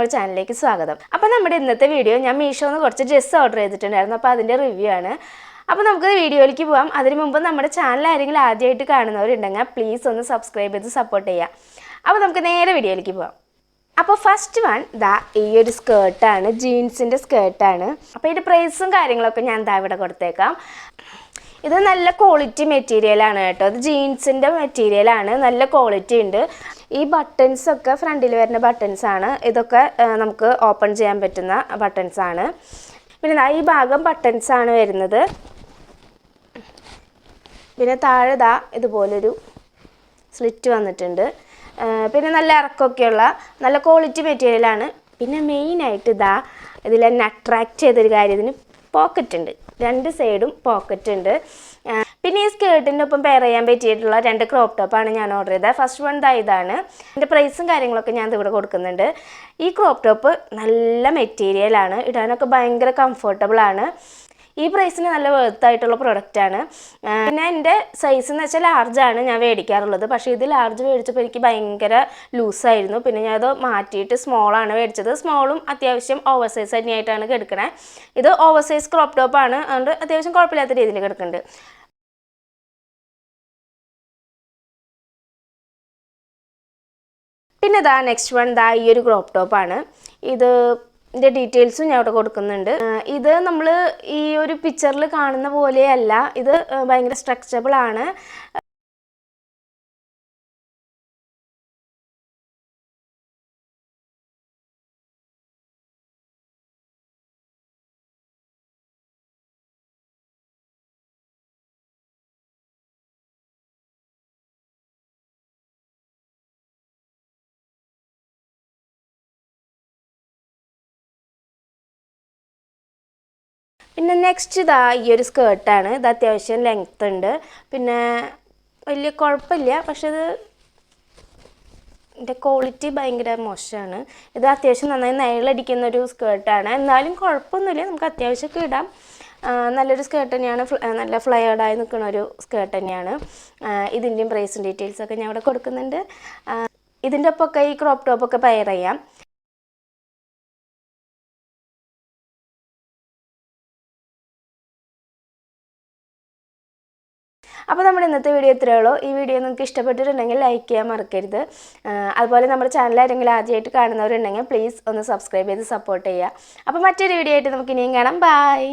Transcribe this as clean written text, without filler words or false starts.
നമ്മുടെ ചാനലിലേക്ക് സ്വാഗതം. അപ്പോൾ നമ്മുടെ ഇന്നത്തെ വീഡിയോ ഞാൻ മീഷോന്ന് കുറച്ച് ഡ്രസ്സ് ഓർഡർ ചെയ്തിട്ടുണ്ടായിരുന്നു. അപ്പോൾ അതിൻ്റെ റിവ്യൂ ആണ്. അപ്പോൾ നമുക്ക് വീഡിയോയിലേക്ക് പോകാം. അതിനു മുമ്പ് നമ്മുടെ ചാനൽ ആരെങ്കിലും ആദ്യമായിട്ട് കാണുന്നവരുണ്ടെങ്കിൽ പ്ലീസ് ഒന്ന് സബ്സ്ക്രൈബ് ചെയ്ത് സപ്പോർട്ട് ചെയ്യുക. അപ്പോൾ നമുക്ക് നേരെ വീഡിയോയിലേക്ക് പോകാം. അപ്പോൾ ഫസ്റ്റ് വൺ ഈ ഒരു സ്കേർട്ടാണ്, ജീൻസിൻ്റെ സ്കേർട്ടാണ്. അപ്പോൾ ഇതിൻ്റെ പ്രൈസും കാര്യങ്ങളൊക്കെ ഞാൻ ഇവിടെ കൊടുത്തേക്കാം. ഇത് നല്ല ക്വാളിറ്റി മെറ്റീരിയലാണ് കേട്ടോ. ഇത് ജീൻസിൻ്റെ മെറ്റീരിയലാണ്, നല്ല ക്വാളിറ്റി ഉണ്ട്. ഈ ബട്ടൺസൊക്കെ ഫ്രണ്ടിൽ വരുന്ന ബട്ടൺസാണ്. ഇതൊക്കെ നമുക്ക് ഓപ്പൺ ചെയ്യാൻ പറ്റുന്ന ബട്ടൺസാണ്. പിന്നെ ഈ ഭാഗം ബട്ടൺസാണ് വരുന്നത്. പിന്നെ താഴെ ഇതുപോലൊരു സ്ലിറ്റ് വന്നിട്ടുണ്ട്. പിന്നെ നല്ല ഇറക്കമൊക്കെയുള്ള നല്ല ക്വാളിറ്റി മെറ്റീരിയലാണ്. പിന്നെ മെയിനായിട്ട് ഇതിൽ എന്നെ അട്രാക്റ്റ് ചെയ്തൊരു കാര്യത്തിന് പോക്കറ്റ് ഉണ്ട്, രണ്ട് സൈഡും പോക്കറ്റ് ഉണ്ട്. പിന്നെ ഈ സ്കേർട്ടിൻ്റെ ഒപ്പം പെയർ ചെയ്യാൻ പറ്റിയിട്ടുള്ള 2 ക്രോപ്പ് ടോപ്പാണ് ഞാൻ ഓർഡർ ചെയ്തത്. ഫസ്റ്റ് വൺ ഇതാണ്. ഇതിൻ്റെ പ്രൈസും കാര്യങ്ങളൊക്കെ ഞാൻ ഇവിടെ കൊടുക്കുന്നുണ്ട്. ഈ ക്രോപ്പ് ടോപ്പ് നല്ല മെറ്റീരിയലാണ്, ഇടാനൊക്കെ ഭയങ്കര കംഫർട്ടബിളാണ്. ഈ പ്രൈസിന് നല്ല വെർത്തായിട്ടുള്ള പ്രൊഡക്റ്റാണ്. പിന്നെ എൻ്റെ സൈസ് എന്ന് വെച്ചാൽ ലാർജാണ് ഞാൻ മേടിക്കാറുള്ളത്. പക്ഷേ ഇത് ലാർജ് മേടിച്ചപ്പോൾ എനിക്ക് ഭയങ്കര ലൂസായിരുന്നു. പിന്നെ ഞാനത് മാറ്റിയിട്ട് സ്മോളാണ് മേടിച്ചത്. സ്മോളും അത്യാവശ്യം ഓവർ സൈസ് തന്നെയായിട്ടാണ് കിടക്കണേ. ഇത് ഓവർ സൈസ് ക്രോപ്പ് ടോപ്പാണ്, അതുകൊണ്ട് അത്യാവശ്യം കുഴപ്പമില്ലാത്ത രീതിയിൽ കിടക്കുന്നുണ്ട്. പിന്നെ നെക്സ്റ്റ് വൺ ഈ ഒരു ക്രോപ്പ് ടോപ്പാണ്. ഇതിൻ്റെ ഡീറ്റെയിൽസും ഞാൻ ഇവിടെ കൊടുക്കുന്നുണ്ട്. ഇത് നമ്മൾ ഈ ഒരു പിക്ചറിൽ കാണുന്ന പോലെയല്ല, ഇത് ഭയങ്കര സ്ട്രെച്ചബിൾ ആണ്. പിന്നെ നെക്സ്റ്റ് ഈ ഒരു സ്കേർട്ടാണ്. ഇത് അത്യാവശ്യം ലെങ്ത് ഉണ്ട്, പിന്നെ വലിയ കുഴപ്പമില്ല. പക്ഷെ ഇതിൻ്റെ ക്വാളിറ്റി ഭയങ്കര മോശമാണ്. ഇത് അത്യാവശ്യം നന്നായി നയലടിക്കുന്നൊരു സ്കേർട്ടാണ്, എന്നാലും കുഴപ്പമൊന്നുമില്ല, നമുക്ക് അത്യാവശ്യമൊക്കെ ഇടാം. നല്ലൊരു സ്കേർട്ട് തന്നെയാണ്, നല്ല ഫ്ലെയർഡായി നിൽക്കുന്ന ഒരു സ്കേർട്ട് തന്നെയാണ്. ഇതിൻ്റെയും പ്രൈസും ഡീറ്റെയിൽസൊക്കെ ഞാൻ ഇവിടെ കൊടുക്കുന്നുണ്ട്. ഇതിൻ്റെ ഒപ്പമൊക്കെ ഈ ക്രോപ്പ് ടോപ്പൊക്കെ പെയർ ചെയ്യാം. അപ്പോൾ നമ്മുടെ ഇന്നത്തെ വീഡിയോ ഇത്രയേ ഉള്ളൂ. ഈ വീഡിയോ നിങ്ങൾക്ക് ഇഷ്ടപ്പെട്ടിട്ടുണ്ടെങ്കിൽ ലൈക്ക് ചെയ്യാൻ മറക്കരുത്. അതുപോലെ നമ്മുടെ ചാനൽ ആരെങ്കിലും ആദ്യമായിട്ട് കാണുന്നവരുണ്ടെങ്കിൽ പ്ലീസ് ഒന്ന് സബ്സ്ക്രൈബ് ചെയ്ത് സപ്പോർട്ട് ചെയ്യുക. അപ്പോൾ മറ്റൊരു വീഡിയോ ആയിട്ട് നമുക്ക് ഇനിയും കാണാം. ബൈ.